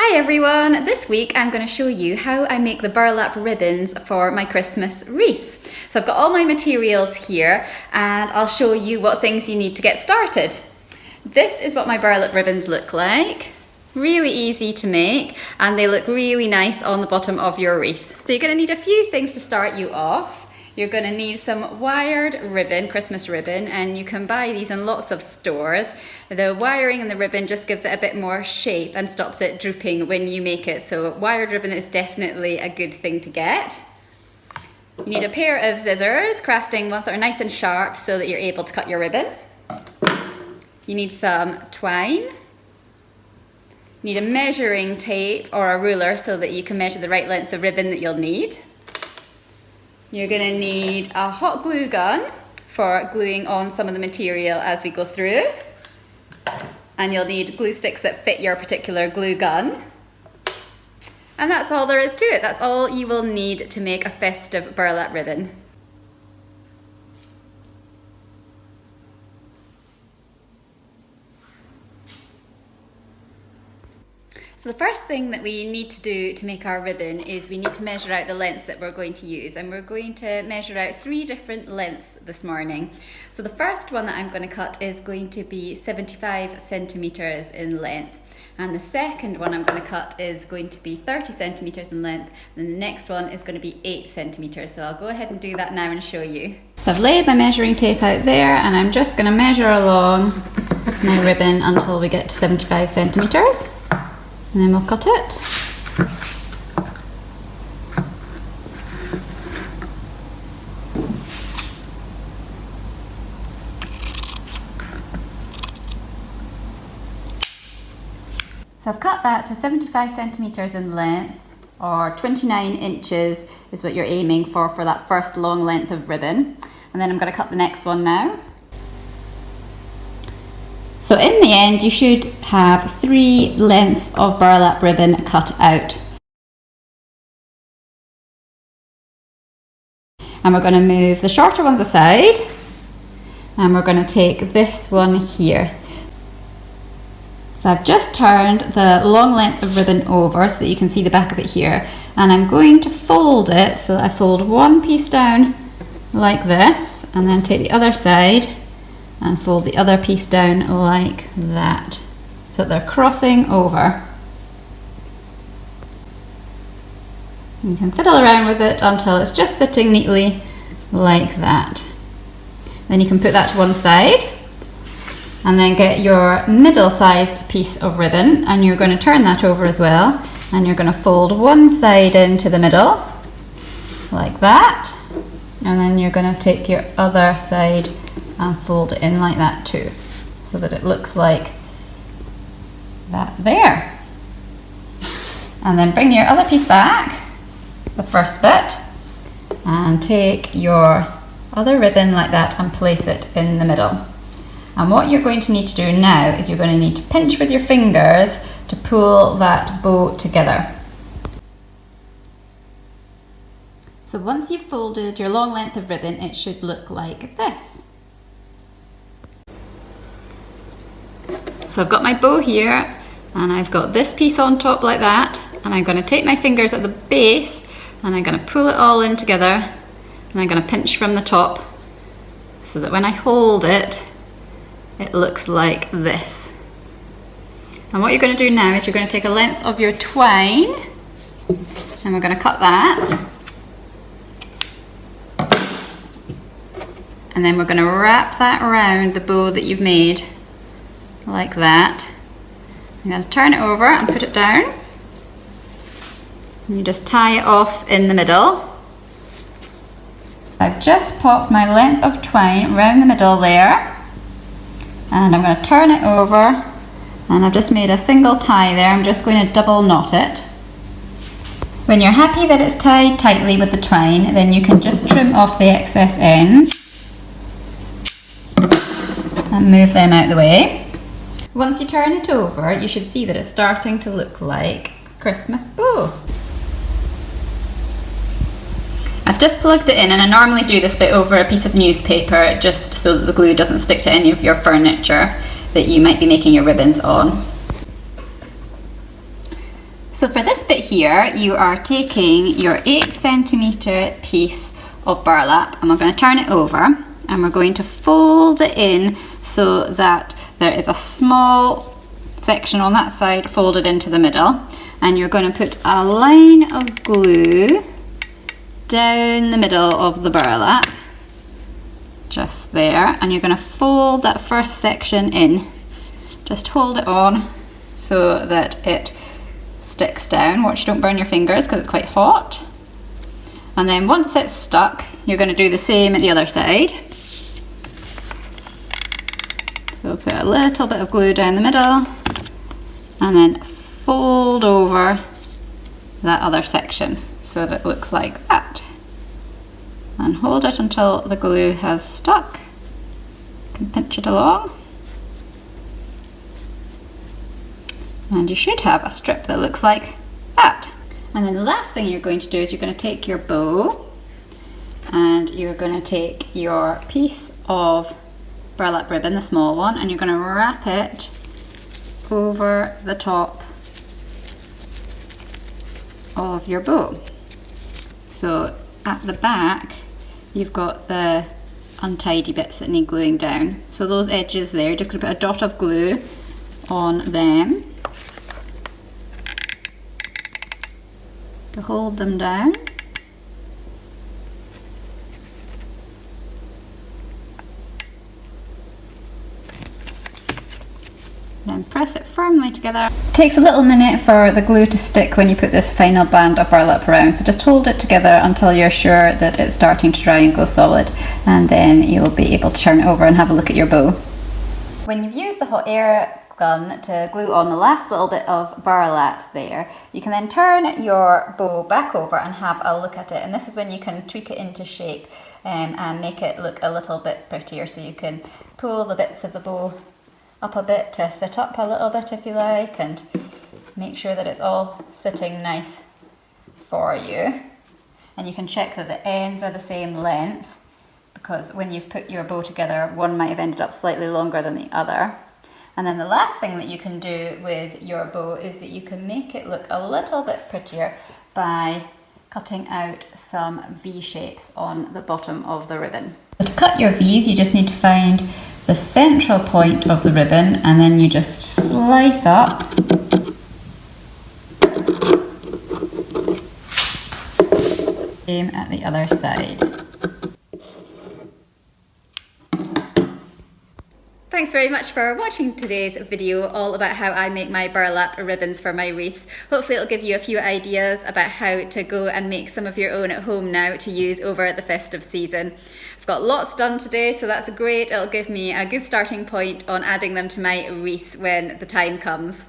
Hi everyone! This week I'm going to show you how I make the burlap ribbons for my Christmas wreaths. So I've got all my materials here and I'll show you what things you need to get started. This is what my burlap ribbons look like. Really easy to make and they look really nice on the bottom of your wreath. So you're going to need a few things to start you off. You're going to need some wired ribbon, Christmas ribbon, and you can buy these in lots of stores. The wiring in the ribbon just gives it a bit more shape and stops it drooping when you make it. So wired ribbon is definitely a good thing to get. You need a pair of scissors, crafting ones that are nice and sharp so that you're able to cut your ribbon. You need some twine. You need a measuring tape or a ruler so that you can measure the right lengths of ribbon that you'll need. You're going to need a hot glue gun for gluing on some of the material as we go through. And you'll need glue sticks that fit your particular glue gun. And that's all there is to it. That's all you will need to make a festive burlap ribbon. So the first thing that we need to do to make our ribbon is we need to measure out the lengths that we're going to use, and we're going to measure out 3 different lengths this morning. So the first one that I'm going to cut is going to be 75 centimeters in length, and the second one I'm going to cut is going to be 30 centimeters in length, and the next one is going to be 8 centimeters. So I'll go ahead and do that now and show you. So I've laid my measuring tape out there and I'm just going to measure along my ribbon until we get to 75 centimeters. And then we'll cut it. So I've cut that to 75 centimeters in length, or 29 inches is what you're aiming for that first long length of ribbon. And then I'm going to cut the next one now. So in the end, you should have 3 lengths of burlap ribbon cut out. And we're going to move the shorter ones aside, and we're going to take this one here. So I've just turned the long length of ribbon over so that you can see the back of it here, and I'm going to fold it so that I fold one piece down like this, and then take the other side and fold the other piece down like that, so that they're crossing over. You can fiddle around with it until it's just sitting neatly like that. Then you can put that to one side and then get your middle-sized piece of ribbon, and you're going to turn that over as well, and you're going to fold one side into the middle like that, and then you're going to take your other side and fold it in like that too, so that it looks like that there. And then bring your other piece back, the first bit, and take your other ribbon like that and place it in the middle. And what you're going to need to do now is you're going to need to pinch with your fingers to pull that bow together. So once you've folded your long length of ribbon, it should look like this. So I've got my bow here and I've got this piece on top like that, and I'm going to take my fingers at the base and I'm going to pull it all in together, and I'm going to pinch from the top so that when I hold it, it looks like this. And what you're going to do now is you're going to take a length of your twine and we're going to cut that, and then we're going to wrap that around the bow that you've made like that. I'm going to turn it over and put it down, and you just tie it off in the middle. I've just popped my length of twine around the middle there, and I'm going to turn it over, and I've just made a single tie there. I'm just going to double knot it. When you're happy that it's tied tightly with the twine, then you can just trim off the excess ends and move them out the way. Once you turn it over, you should see that it's starting to look like a Christmas bow. I've just plugged it in, and I normally do this bit over a piece of newspaper just so that the glue doesn't stick to any of your furniture that you might be making your ribbons on. So for this bit here, you are taking your 8 centimetre piece of burlap and we're going to turn it over and we're going to fold it in so that there is a small section on that side folded into the middle, and you're going to put a line of glue down the middle of the burlap, just there, and you're going to fold that first section in. Just hold it on so that it sticks down. Watch you don't burn your fingers because it's quite hot. And then once it's stuck, you're going to do the same at the other side. So put a little bit of glue down the middle and then fold over that other section so that it looks like that. And hold it until the glue has stuck. You can pinch it along. And you should have a strip that looks like that. And then the last thing you're going to do is you're going to take your bow and you're going to take your piece of burlap ribbon, the small one, and you're going to wrap it over the top of your bow. So at the back you've got the untidy bits that need gluing down. So those edges there, you're just going to put a dot of glue on them to hold them down. Then press it firmly together. It takes a little minute for the glue to stick when you put this final band of burlap around, so just hold it together until you're sure that it's starting to dry and go solid, and then you'll be able to turn it over and have a look at your bow. When you've used the hot air gun to glue on the last little bit of burlap there, you can then turn your bow back over and have a look at it, and this is when you can tweak it into shape and make it look a little bit prettier. So you can pull the bits of the bow up a bit to sit up a little bit if you like, and make sure that it's all sitting nice for you. And you can check that the ends are the same length, because when you've put your bow together, one might have ended up slightly longer than the other. And then the last thing that you can do with your bow is that you can make it look a little bit prettier by cutting out some V shapes on the bottom of the ribbon. To cut your V's, you just need to find the central point of the ribbon and then you just slice up same at the other side. Thanks very much for watching today's video all about how I make my burlap ribbons for my wreaths. Hopefully it'll give you a few ideas about how to go and make some of your own at home now to use over the festive season. I've got lots done today, so that's great. It'll give me a good starting point on adding them to my wreaths when the time comes.